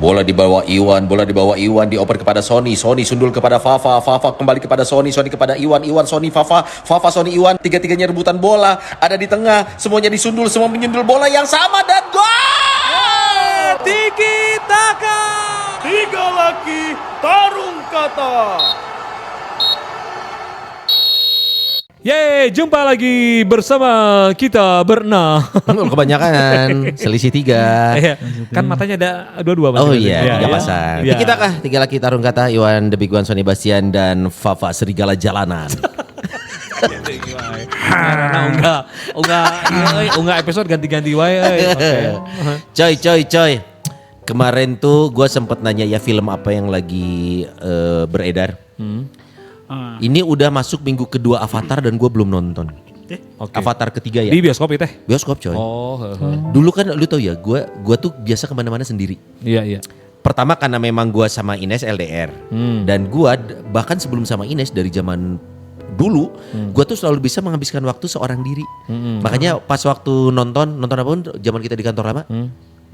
Bola dibawa Iwan dioper kepada Sony sundul kepada Fafa kembali kepada Sony kepada Iwan Sony Fafa Sony Iwan, tiga-tiganya rebutan bola, ada di tengah, semuanya disundul, semua menyundul bola yang sama dan gol! Tiki Taka, 3 laki tarung kata. Yeay, jumpa lagi bersama kita berenam. Kebanyakan, selisih 3. Iya, kan matanya ada dua-dua. Oh iya, 3 pasang. Iya. Kita kah 3 laki tarung kata, Iwan The Big One, Sony Bastian, dan Fafa Serigala Jalanan. Unggah episode ganti-ganti wae. Coy. Kemarin tuh gue sempet nanya ya film apa yang lagi beredar. Ini udah masuk minggu kedua Avatar dan gue belum nonton. Okay. Avatar ketiga ya. Di bioskop itu teh? Bioskop coy. Oh. Dulu kan lu tau ya, gue tuh biasa kemana-mana sendiri. Iya. Pertama karena memang gue sama Ines LDR. Dan gue bahkan sebelum sama Ines dari zaman dulu, gue tuh selalu bisa menghabiskan waktu seorang diri. Makanya pas waktu nonton apa pun zaman kita di kantor lama,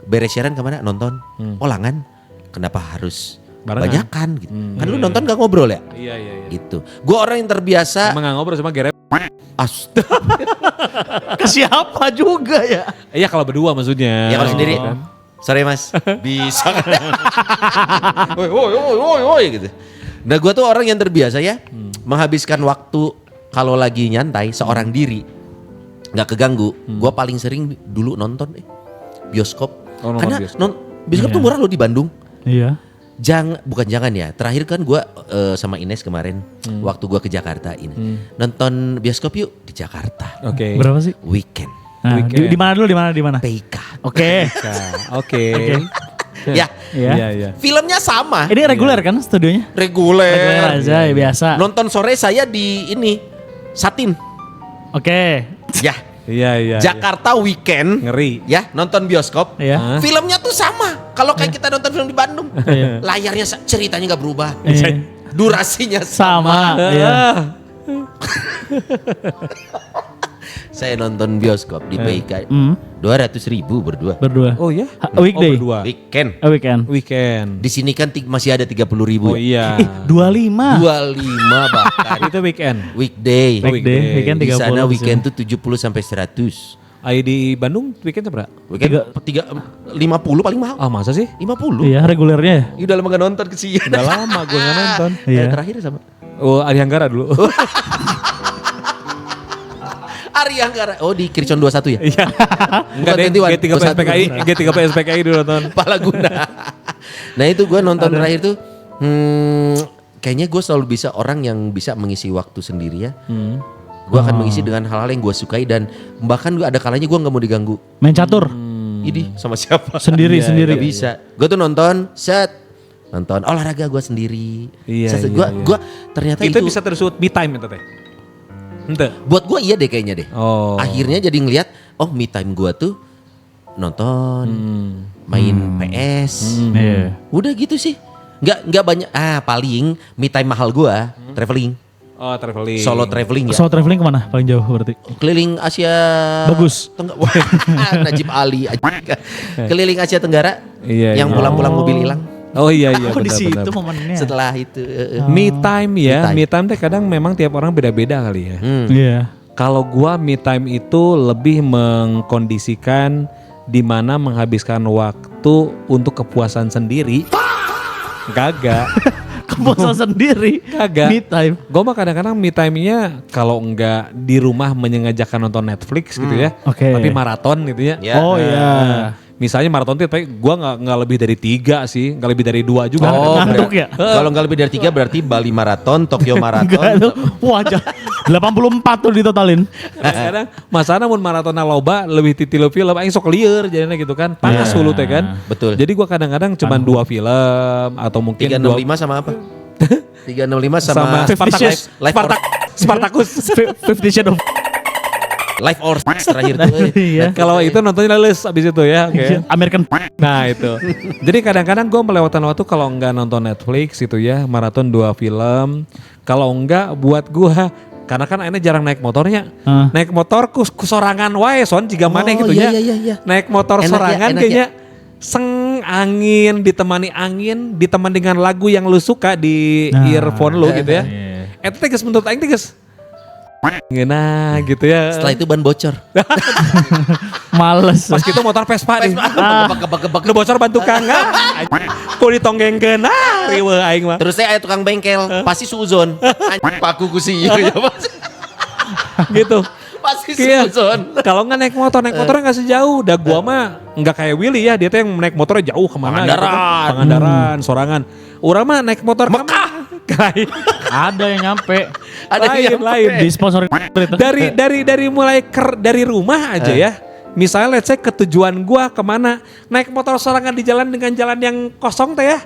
beres siaran kemana nonton? Olangan. Kenapa harus banyakan gitu? Kan lu nonton gak ngobrol ya? Iya. Gitu. Gue orang yang terbiasa. Emang gak ngobrol sama Gerep? Ke siapa juga ya? Iya kalau berdua maksudnya. Ya kalau sendiri. Sorry mas. Bisa kan? Woi gitu. Nah gue tuh orang yang terbiasa ya menghabiskan waktu kalau lagi nyantai seorang diri, nggak keganggu. Gue paling sering dulu nonton bioskop. Karena bioskop tuh murah loh di Bandung. Iya. Bukan jangan ya. Terakhir kan gue sama Ines kemarin waktu gue ke Jakarta ini nonton bioskop yuk di Jakarta. Oke. Berapa sih? Weekend. Nah, di mana dulu? Di mana? PK. Oke. Oke. Ya. Iya. Filmnya sama. Ini reguler kan studionya? Reguler Aja ya biasa. Nonton sore saya di ini Satin. Oke. Ya. Iya. Jakarta weekend. Ngeri. Ya, nonton bioskop. Iya. Filmnya tuh sama. Kalau kayak kita nonton film di Bandung. Iya. Layarnya ceritanya nggak berubah. Iya. Durasinya Sama. Iya. Saya nonton bioskop di PK 200.000 berdua. Berdua. Oh ya? Weekday. Berdua. Weekend. Weekend. Di sini kan masih ada 30.000. Oh iya. 25. 25 bahkan. Itu weekend. Weekday. Weekend Di 30. sana weekend tuh 70 sampai 100. Ayo di Bandung weekend berapa? Weekend 50 paling mahal. Ah masa sih? 50. Iya regulernya ya. Udah lama gak nonton kesian. Udah lama gue gak nonton. Iya. Terakhir sama Oh Ari Hanggara dulu. Ari Anggara. Oh di Kircon 21 ya? Iya. Enggak deh, G3 PSPKI dulu nonton. Palaguna. Nah itu gue nonton terakhir tuh. Kayaknya gue selalu bisa orang yang bisa mengisi waktu sendiri ya. Gue akan mengisi dengan hal-hal yang gue sukai dan bahkan gue ada kalanya gue nggak mau diganggu. Main catur. Ini sama siapa? Sendiri. Gak bisa. Gue tuh nonton olahraga gue sendiri. Iya. Gue ternyata itu bisa tersebut me time itu teh. Ente. Buat gue iya deh kayaknya deh. Oh. Akhirnya jadi ngelihat me time gue tuh nonton, main PS. Iya. Udah gitu sih. Nggak banyak. Paling me time mahal gue traveling. Oh traveling. Solo traveling ya. Solo traveling kemana paling jauh berarti? Keliling Asia Bagus. Wah, Najib Ali. Keliling Asia Tenggara. Iya. Yang pulang-pulang mobil hilang. Oh iya. Aku di situ momennya. Setelah itu. Me time ya. Me time. Me time teh kadang memang tiap orang beda-beda kali ya. Iya. Kalau gua me time itu lebih mengkondisikan di mana menghabiskan waktu untuk kepuasan sendiri. Kagak. Kepuasan sendiri. Kagak. Me time. Gue mah kadang-kadang me time-nya kalau enggak di rumah menyengajakan nonton Netflix gitu ya. Oke. Tapi maraton gitu ya. Ya. Oh iya. Misalnya maraton itu gue nggak lebih dari 3 sih, nggak lebih dari 2 juga. Oh, Ngantuk ya? Kalau nggak lebih dari 3 berarti Bali Marathon, Tokyo Enggak Marathon. tuh. Wajah. 84 tuh ditotalin. Kadang masana mun maraton loba lebih titilu film aing sok lieur jadinya gitu kan. Panas hulu teh kan. Betul. Jadi gue kadang-kadang cuma 2 film atau mungkin 365 sama apa? 365 sama Spartacus. 50 Shades of Life or terakhir tuh. Iya. Kalau itu nontonnya les abis itu ya. Oke. American. Nah itu. Jadi kadang-kadang gue melewatkan waktu kalau enggak nonton Netflix itu ya. Maraton 2 film. Kalau enggak buat gue. Karena kan akhirnya jarang naik motornya. Naik motor ku sorangan wae son jika mana gitu ya. Iya. Naik motor Enak ya, sorangan enak kayaknya. angin, ditemani dengan lagu yang lu suka di earphone lu gitu ya. Itu tegas menurut aing tegas. Ngena gitu ya. Setelah itu ban bocor. Males. Pas gitu motor Vespa nih. Gebak-gebak. Lu bocor ban tukang. Kok ditonggengkeun riweuh aing mah. Terus saya tukang bengkel, pasti suuzon. Paku ku sih Gitu. Pasti Iya. suuzon. Kalau nggak naik motornya nggak sejauh. Udah gua mah nggak kayak Willy ya. Dia tuh yang naik motornya jauh kemana gitu kan. Pangandaran, sorangan. Urang mah naik motor Mekah. Ada yang nyampe. Lain. Disponsori itu. Dari mulai dari rumah aja ya. Misalnya let's say ke tujuan gua kemana. Naik motor sorangan di jalan dengan jalan yang kosong teh ya.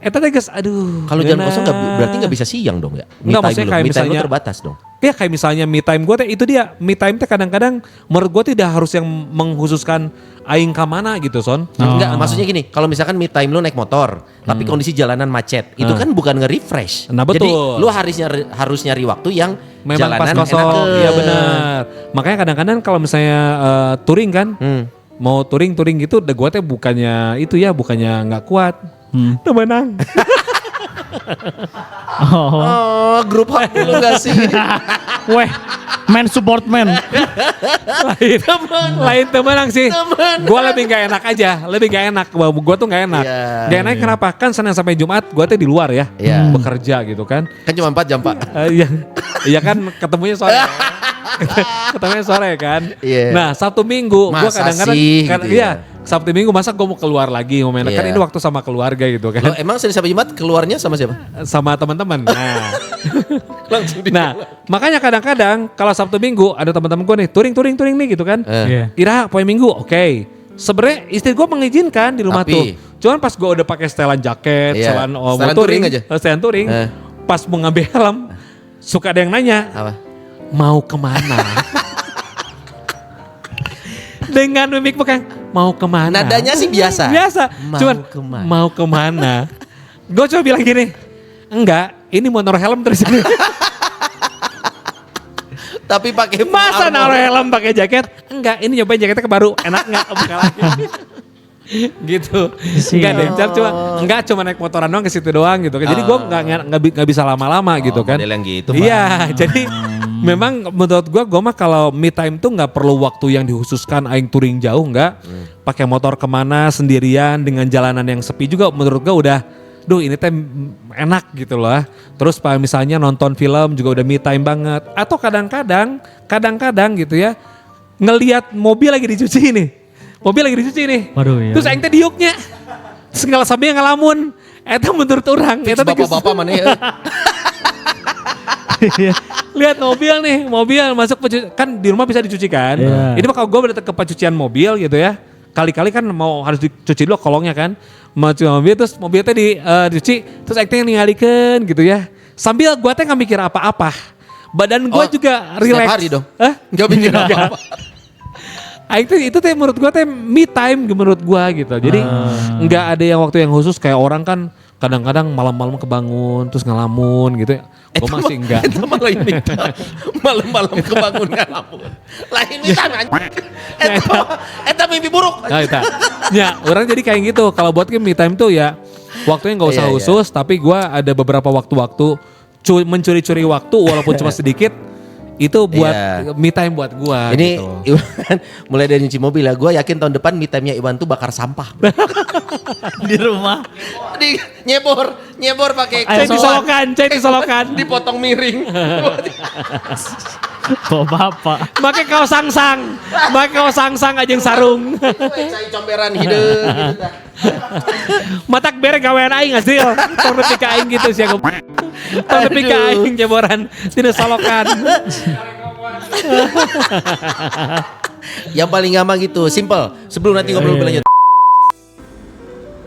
Eta teh geus aduh. Kalau jalan ngeuna. kosong berarti nggak bisa siang dong ya? Nggak, maksudnya kayak Me time lu misalnya- terbatas dong. Ya kayak misalnya me time gue teh itu dia me time teh kadang-kadang menurut gue tidak harus yang mengkhususkan aing ka mana gitu Son. Enggak, maksudnya gini, kalau misalkan me time lu naik motor, tapi kondisi jalanan macet, itu kan bukan nge-refresh. Nah, betul. Jadi lu harus nyari waktu yang Memang pas jalanan kosong. enakeun. Iya benar. Makanya kadang-kadang kalau misalnya touring kan, mau touring gitu, udah gue teh bukannya nggak kuat. Temenang. Oh, grup hot lu gak sih? Weh, man support man. lain temenang sih. Gue lebih gak enak aja, gue tuh gak enak. Iya. Gak enak kenapa? Kan Senin sampai Jumat gue tuh di luar ya, Iya. bekerja gitu kan. Kan cuma 4 jam, Pak. Iya kan ketemunya sore. Ketemunya sore kan. Iya. Nah Sabtu Minggu gue Masa kadang-kadang sih, gitu ya? iya Sabtu Minggu masa gue mau keluar lagi mau main kan Iya. ini waktu sama keluarga gitu Lo kan. emang Senin sampai Jumat keluarnya sama siapa? Sama teman-teman. Nah, Langsung nah makanya kadang-kadang kalau Sabtu Minggu ada teman-teman gue nih touring nih gitu kan. Iya. Ira poin Minggu oke. Sebenarnya istri gue mengizinkan di rumah Tapi- tuh. Cuman pas gue udah pakai setelan jaket, Iya. setelan mau Setelan touring touring aja. setelan touring. Pas mau ngambil helm, suka ada yang nanya, Apa? mau kemana? Dengan mimik muka, mau kemana? Nadanya sih biasa. Biasa. Mau Cuman kemana? mau kemana? Gue coba bilang gini, enggak, ini mau naruh helm terus ini. Tapi pakai Masa armor. naruh helm pakai jaket? Enggak, ini nyobain jaketnya ke baru, enak nggak? Buka lagi. Gitu. Enggak deh, enggak cuma naik motoran doang ke situ doang gitu kan. Jadi gue nggak bisa lama-lama gitu kan. Model yang gitu, Pak. Iya, jadi memang menurut gue mah kalau me time tuh nggak perlu waktu yang dikhususkan aing touring jauh nggak. Pakai motor kemana sendirian dengan jalanan yang sepi juga menurut gue udah duh ini teh enak gitu loh. Terus misalnya nonton film juga udah me time banget. Atau kadang-kadang gitu ya ngelihat mobil lagi dicuci nih. Mobil lagi dicuci nih. Waduh, iya. Terus aing teh diuknya. Segala sambil ngalamun. Eta menurut orang. Fix Eta teh bapak-bapak mana ya? lihat mobil masuk kan di rumah bisa dicuci kan. Iya. Ini mah kalau gue berdatang ke pencucian mobil gitu ya. Kali-kali kan mau harus dicuci dulu kolongnya kan. Mau cuci mobil terus mobilnya dicuci terus akhirnya ningalikeun gitu ya. Sambil gue teh nggak mikir apa-apa. Badan gue Oh, juga setiap relax. hari dong? Hah? Gak mikir apa-apa. Itu teh menurut gue teh me time menurut gue gitu. Jadi nggak ada yang waktu yang khusus kayak orang kan kadang-kadang malam-malam kebangun terus ngelamun gitu ya. Gue masih enggak. Itu malah ini. Malam-malam kebangun ngalamun. Lah ini kan anjing. Eta mimpi buruk. Nah, itu. Ya, orang jadi kayak gitu. Kalau buat me time tuh ya waktunya nggak usah Iya, iya. khusus, tapi gue ada beberapa waktu-waktu mencuri-curi waktu walaupun cuma sedikit. Itu buat Iya. me time buat gue. Ini gitu. Iwan mulai dari nyuci mobil ya. Gue yakin tahun depan me time-nya Iwan tuh bakar sampah. Di rumah. Di nyebor pakai Cai disolokan. dipotong miring. Kok bapak. Make kaos sangsang aja yang sarung. Cai comberan hideung gitu tah. Matak bere gawean aing hasil. Tong nepi ka aing gitu sih aku. Tong nepi ka aing jeboran tina solokan. Yang paling gampang gitu, simple. Sebelum nanti ngobrol lebih lanjut.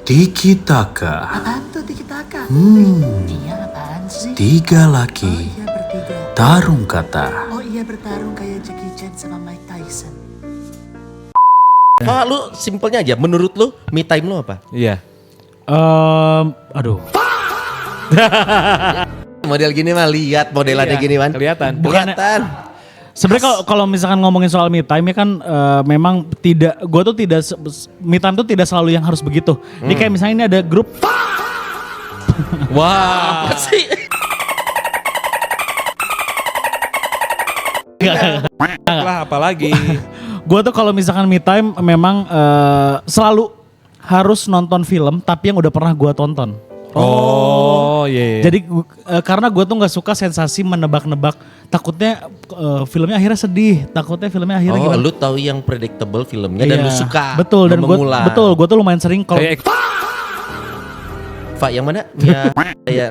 Tiki Taka. Apaan tuh Tiki Taka? Iya apaan sih? 3 laki Iya bertiga. tarung kata. Oh iya bertarung kayak Jackie Chan sama Mike Tyson. Ah, lu simpelnya aja. Menurut lu me time lu apa? Iya. Aduh. Model gini mah lihat modelannya Iya, gini Wan. kelihatan. Kelihatan. Sebenarnya kalau misalkan ngomongin soal me time ya kan memang tidak, gue tuh tidak me time tuh tidak selalu yang harus begitu. Ini kayak misalnya ini ada grup. Wah. Apa sih? Lah apalagi. Gue tuh kalau misalkan me time memang selalu harus nonton film tapi yang udah pernah gue tonton. Oh, iya. Jadi karena gue tuh nggak suka sensasi menebak-nebak. Takutnya filmnya akhirnya sedih. Takutnya filmnya akhirnya Oh, gimana? lu tahu yang predictable filmnya dan lu Iya, suka. Betul, dan gue tuh lumayan sering kalau Kayak Pak yang mana? Ya, ya.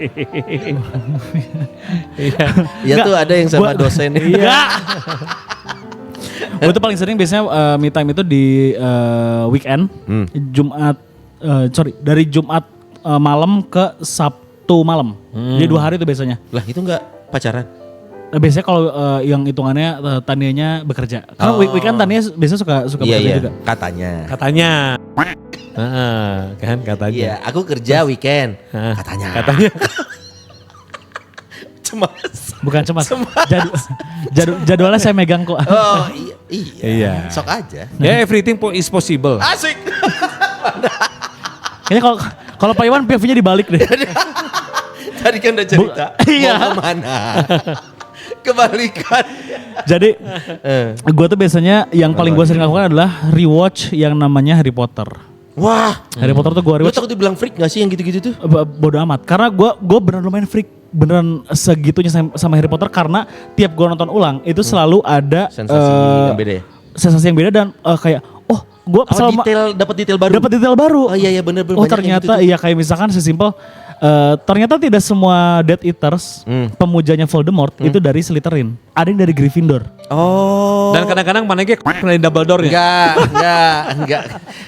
iya. Ya tuh ada yang sama dosen. Iya. Gue tuh paling sering biasanya me time itu di weekend, Jumat, dari Jumat malam ke Sabtu malam. Jadi 2 hari itu biasanya. Lah itu enggak pacaran? Biasanya kalau yang hitungannya Tanianya bekerja. Karena weekend Tania biasanya suka Iya, bekerja iya. juga. Katanya. Kan katanya. Iya, aku kerja weekend. Katanya. Cemas. Bukan cemas. Jadwalnya saya megang kok. Oh iya. Iya. Sok aja. Ya everything is possible. Asik. Kayaknya kalau Pak Iwan POV-nya dibalik deh. Tadi kan udah cerita. Iya. Mau kemana? Kebalikan. Jadi gue tuh biasanya yang paling gue sering lakukan adalah rewatch yang namanya Harry Potter. Wah. Harry Potter tuh gue Lu rewatch. takut dibilang freak gak sih yang gitu-gitu tuh? Bodo amat. Karena gue beneran lumayan freak. Beneran segitunya sama Harry Potter. Karena tiap gue nonton ulang itu selalu ada Sensasi yang beda ya? Sensasi yang beda dan kayak gue Dapat detail baru. dapat detail baru. Oh iya bener. Oh ternyata iya kayak misalkan sesimpel ternyata tidak semua Death Eaters pemujanya Voldemort itu dari Slytherin. Ada yang dari Gryffindor. Oh. Dan kadang-kadang mana dari Dumbledore ya. Enggak.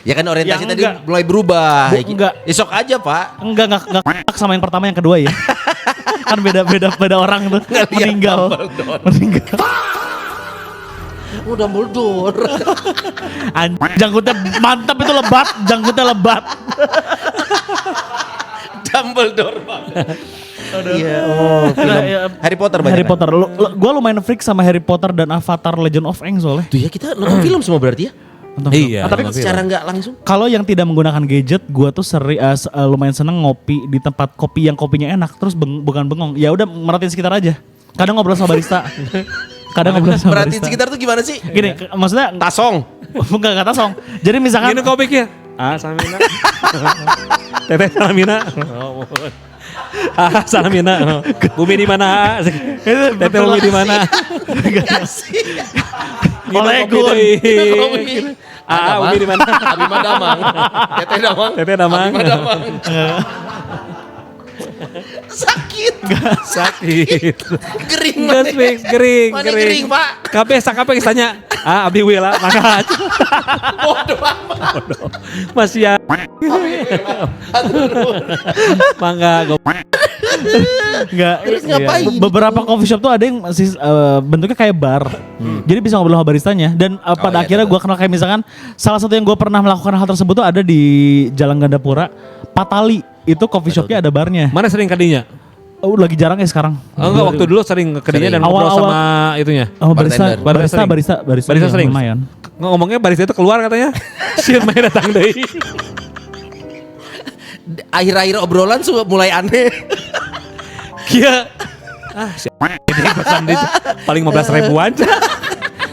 Ya kan orientasi Ya, tadi enggak. mulai berubah. Enggak. Esok aja Pak. Enggak sama yang pertama yang kedua ya. Kan beda orang tuh meninggal. Oh Dumbledore. Janggutnya mantap itu lebat, janggutnya lebat. Dumbledore banget. Iya, film Iya. Harry Potter banyak. Harry Potter. Gue lumayan freak sama Harry Potter dan Avatar Legend of Aang soalnya. Tuh ya kita nonton film semua berarti ya. Nonton film. Iya. Tapi secara nggak langsung. Kalau yang tidak menggunakan gadget, gue tuh lumayan seneng ngopi di tempat kopi yang kopinya enak, terus bukan bengong. Ya udah merhatiin sekitar aja. Kadang ngobrol sama barista. Perhatiin sekitar tuh gimana sih? Gini, maksudnya Tasong. enggak kata song. Jadi misalkan Gini kau pikir. Salamina. Teteh Salamina. Salamina. Bumi di mana? Teteh Bumi di mana? Olegun. Bumi di mana? Abimah Damang. Teteh Damang. Teteh Damang. Abimah Damang. Sakit. Gering. Gas fix, gering. Mana gering, Pak? Kabeh tanya. Abdi Wila, maka Bodoh amat. masih ya. Mangga gue. Enggak. Terus ngapain? Beberapa coffee shop tuh ada yang masih bentuknya kayak bar. Jadi bisa ngobrol sama baristanya dan pada akhirnya gue kenal kayak misalkan salah satu yang gue pernah melakukan hal tersebut tuh ada di Jalan Gandapura, Patali. Itu coffee shopnya ada barnya. Mana sering kadinya? Lagi jarang ya sekarang. Enggak, waktu dulu sering kadinya dan ngobrol Awal-awal. sama itunya. Barista sering. lumayan. Ngomongnya barista itu keluar katanya. Si main datang deh. Akhir-akhir obrolan mulai aneh. Iya. Si ini pesan di paling 15 ribuan.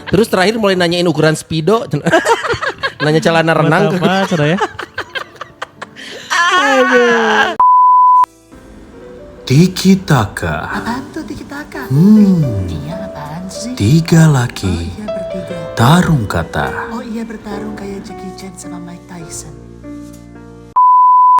Terus terakhir mulai nanyain ukuran speedo. Nanya celana renang. Apa sudah ya? Tiki Taka. Apaan tuh tiki-taka? Iya apaan sih? 3 laki Iya bertiga. tarung kata. Oh iya bertarung kayak Jackie Chan sama Mike Tyson.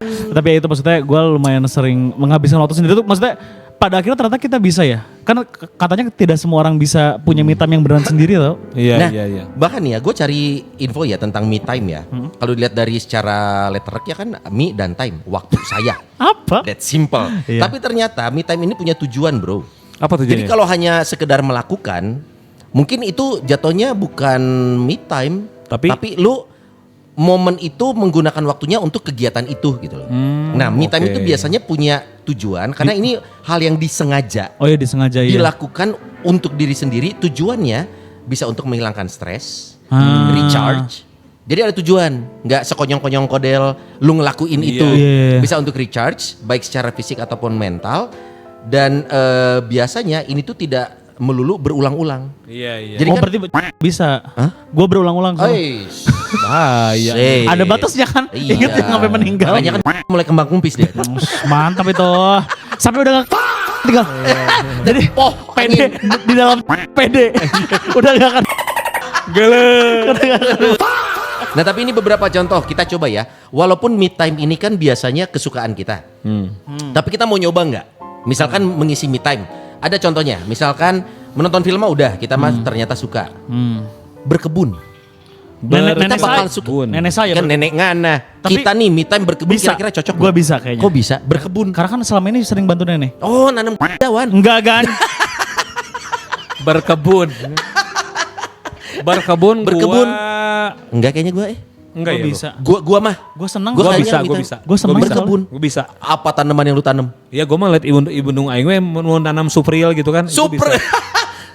Tapi ya itu maksudnya gue lumayan sering menghabiskan waktu sendiri tuh maksudnya pada akhirnya ternyata kita bisa ya. Kan katanya tidak semua orang bisa punya me time yang beneran sendiri tau. Iya, Nah, iya, iya. bahkan ya gue cari info ya tentang me time ya. Kalau dilihat dari secara letterek ya kan me dan time, waktu saya. Apa? That simple. Iya. Tapi ternyata me time ini punya tujuan bro. Apa tujuannya? Jadi kalau hanya sekedar melakukan, mungkin itu jatuhnya bukan me time. Tapi lu momen itu menggunakan waktunya untuk kegiatan itu gitu loh. Nah me time oke. itu biasanya punya tujuan karena ini hal yang disengaja Oh ya disengaja ya. dilakukan untuk diri sendiri. Tujuannya bisa untuk menghilangkan stres, Ah. recharge. Jadi ada tujuan, nggak sekonyong-konyong kodel lu ngelakuin itu. Iya. Bisa untuk recharge baik secara fisik ataupun mental. Dan biasanya ini tuh tidak melulu berulang-ulang. Iya. Jadi Oh kan berarti bisa. Gue berulang-ulang sama. Bahaya. Ada batasnya kan? Ingat yang sampai meninggal. Makanya kan mulai kembang kumpis dia. Mantap itu. Sampai udah gak tinggal. Jadi pede di dalam pede. Udah gak akan. Nah tapi ini beberapa contoh kita coba ya. Walaupun me time ini kan biasanya kesukaan kita. Tapi kita mau nyoba nggak? Misalkan mengisi me time. Ada contohnya. Misalkan menonton film mah udah kita mah ternyata suka. Berkebun. Nenek Kita bakal saya. suka. Nenek saya. Kan nenek ngana. Tapi Kita nih me time berkebun bisa. kira-kira cocok Gue nggak? bisa kayaknya. Kok bisa? Berkebun. Karena kan selama ini sering bantu nenek. Oh nanam dawan. Enggak kan? Berkebun. Berkebun. Berkebun. Gua... Enggak kayaknya gue Enggak Gue ya. bisa. Gua mah. Gue seneng. Gua Gue kayaknya bisa, me gue time. bisa. Gue seneng berkebun. Gue bisa. Apa tanaman yang lu tanam? Iya gue mah liat ibu nung aing we mau nanam supril gitu kan. itu Super. bisa.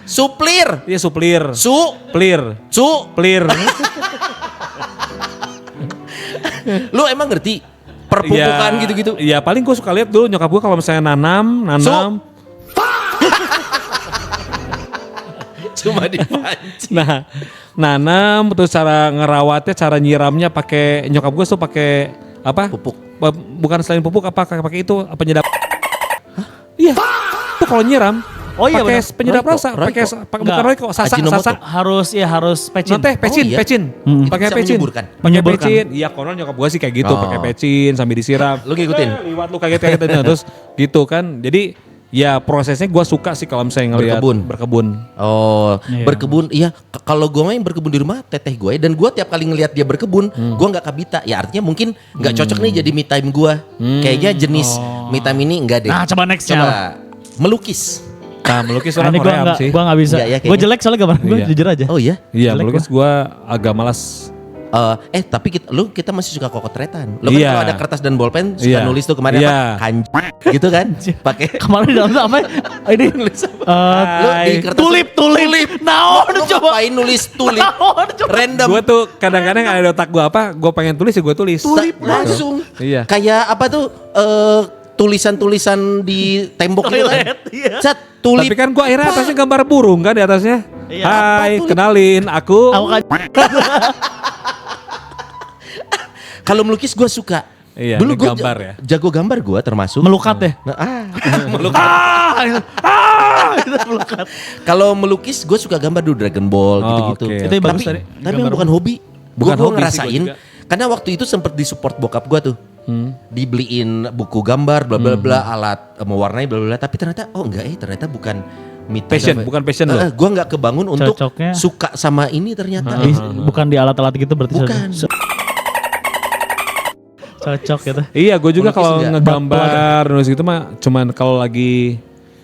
Suplir. Iya suplir. Suplir. Plir. Lu emang ngerti perpupukan gitu-gitu? Iya paling gue suka lihat dulu nyokap gue kalau misalnya nanam. Cuma dipancing. Nah, nanam terus cara ngerawatnya, cara nyiramnya pakai nyokap gue tuh pakai apa? Pupuk. Bukan selain pupuk apa pakai itu penyedap. Iya. Itu kalau nyiram. Oh iya pakai benar. penyedap Royco, rasa, pakai Royco. bukan Enggak. royco, sasa. Ajinomoto. Harus pecin. Nanti pecin, Oh, iya? pecin. Itu Pakai bisa pecin. menyuburkan? Pakai Menyuburkan. pecin. Iya, konon nyokap gue sih kayak gitu, Oh. pakai pecin sambil disiram. Lu ngikutin? Liwat lu kayak gitu terus gitu kan. Jadi ya prosesnya gue suka sih kalau misalnya ngelihat berkebun. Oh, Iya. berkebun. Iya, kalau gue main berkebun di rumah teteh gue dan gue tiap kali ngelihat dia berkebun, gue nggak kabita. Ya artinya mungkin nggak cocok nih jadi me time gue. Kayaknya jenis me time ini enggak deh. Nah coba nextnya. Coba melukis. Nah, melukis Nah, orang ini Korea sih. gue gak bisa. Enggak ya, Gue kayaknya. jelek soalnya gambar gue Iya. jujur aja. Oh iya. Iya, Jelek melukis gue agak malas. Tapi kita masih suka kokotretan. Lo kan Iya. kalau ada kertas dan bolpen suka Iya. nulis tuh kemarin Iya. apa? Gitu kan? Pakai Kemarin di dalam tuh apa? Ini nulis apa? eh, Lu di kertas tulip. Naon Lu coba. ngapain nulis tulip? Naon coba. Random. Gue tuh kadang-kadang ada di otak gue apa, gue pengen tulis ya gue tulis. Tulip langsung. Iya. Kayak apa tuh tulisan-tulisan di tembok gitu kan. Toilet, iya. Cat tulip. Tapi kan gue akhirnya atasnya gambar burung kan di atasnya. Iya. Hai, Apa tulip? kenalin aku. Aku kan Kalau melukis gue suka. Iya, Dulu gue ngegambar ya. jago gambar gue termasuk. melukat deh. Kalau melukis gue suka gambar dulu Dragon Ball Oh, gitu-gitu. oke. Itu yang bagus Tapi tadi. yang bukan hobi. Bukan Gue hobi sih ngerasain. gua juga. Karena waktu itu sempet disupport bokap gue tuh. Dibeliin buku gambar bla bla bla, alat mewarnai bla bla bla, tapi ternyata ternyata bukan me time. Passion, bukan passion lo. Gue nggak kebangun untuk Cocoknya. suka sama ini ternyata. Bukan di alat-alat gitu berarti. Bukan. Cocok gitu. Iya, gue juga Melukis kalau enggak? ngegambar nulis gitu mah cuman kalau lagi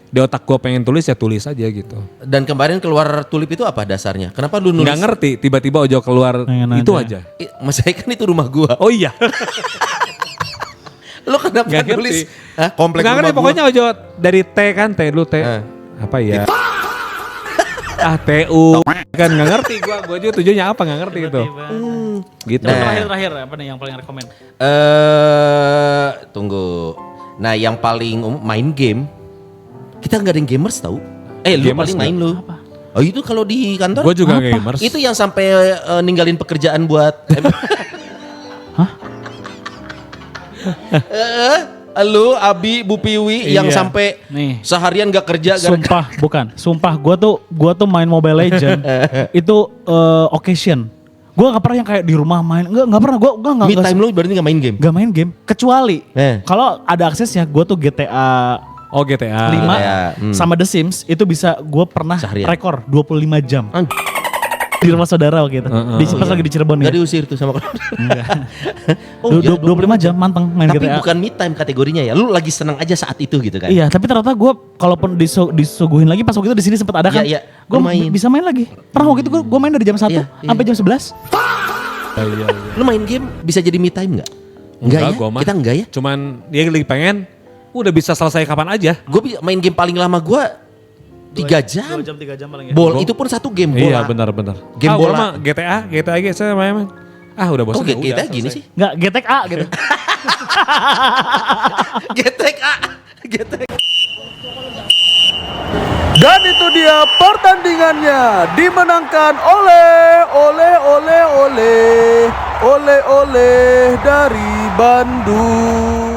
di otak gue pengen tulis ya tulis aja gitu. Dan kemarin keluar tulip itu apa dasarnya? Kenapa lu nulis? Nggak ngerti, tiba-tiba ojo keluar Pengen itu aja. aja. Mas saya kan itu rumah gua. Oh iya. Lo kenapa Nggak ngerti. nulis? Hah, komplek Nggak rumah ngerti gua. pokoknya ojo dari T kan, T dulu T. Apa ya? TU kan nggak ngerti gue juga tujuannya apa nggak ngerti gitu. Gitu. Nah. Terakhir apa nih yang paling rekomend? Tunggu. Nah, yang paling main game. Kita nggak ada yang gamers tahu. Lu Gamers paling main lu. Oh itu kalau di kantor? Gue juga gamers. Itu yang sampai ninggalin pekerjaan buat. Lu Abi, Bu Piwi yang Iya. sampai Nih. seharian gak kerja gara-gara Sumpah, gua tuh main Mobile Legend itu occasion. Gua nggak pernah yang kayak di rumah main, nggak pernah. Gua nggak. me time lu berarti gak main game? Gak main game, kecuali Eh. kalau ada aksesnya. Gua tuh GTA Oh GTA. 5 GTA, sama The Sims itu bisa gue pernah Seharian. rekor 25 jam An- di rumah saudara waktu itu. Pas lagi di Cirebon Gak ya. diusir tuh sama Oh, 25 jam manteng main Tapi GTA. bukan me time kategorinya ya. Lu lagi senang aja saat itu gitu kan? Iya, tapi ternyata gue kalaupun disuguhin lagi pas waktu itu di sini sempat ada kan. Iya, iya. Gue Lu main. bisa main lagi. Pernah waktu itu gue main dari jam 1 Iya, iya. sampai jam 11. Lu main game bisa jadi me time gak? Enggak ya? gua mah. Kita enggak ya? Cuman dia lagi pengen Udah bisa selesai kapan aja. Gue main game paling lama gue 3 jam. 2 jam 3 jam paling ya. Itu pun satu game bola. Iya benar-benar. Game gua bola. mah GTA aja saya main. Udah bosan. Kok kita gini sih? Enggak, getek A gitu. Getek A. Dan itu dia pertandingannya dimenangkan oleh dari Bandung.